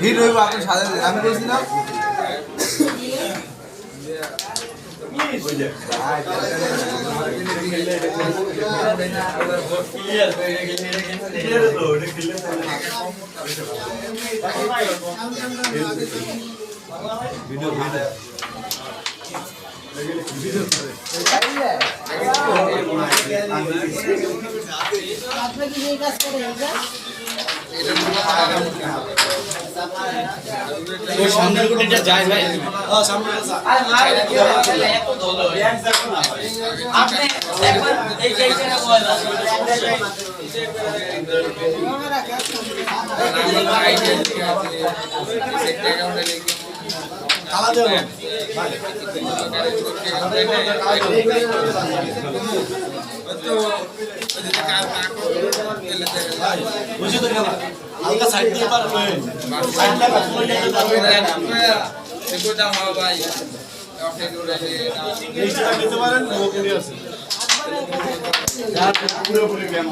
hit হইব আপনি সাদা আমি বলছি না ভিডিও সামনের গুটিটা যায় ভাই সামনে আরে মার এত দল আপনি একবার এই জায়গাটা বলা কালা দেব বুঝি তো গেল হালকা সাইড দিয়ে পার হয়ে সাইড লাগা দেখো দাম হবে ভাই আপনি দৌড়ালে এই যেটা নিতে পারেন ওকে নিয়ে আসেন পুরো পুরো গেম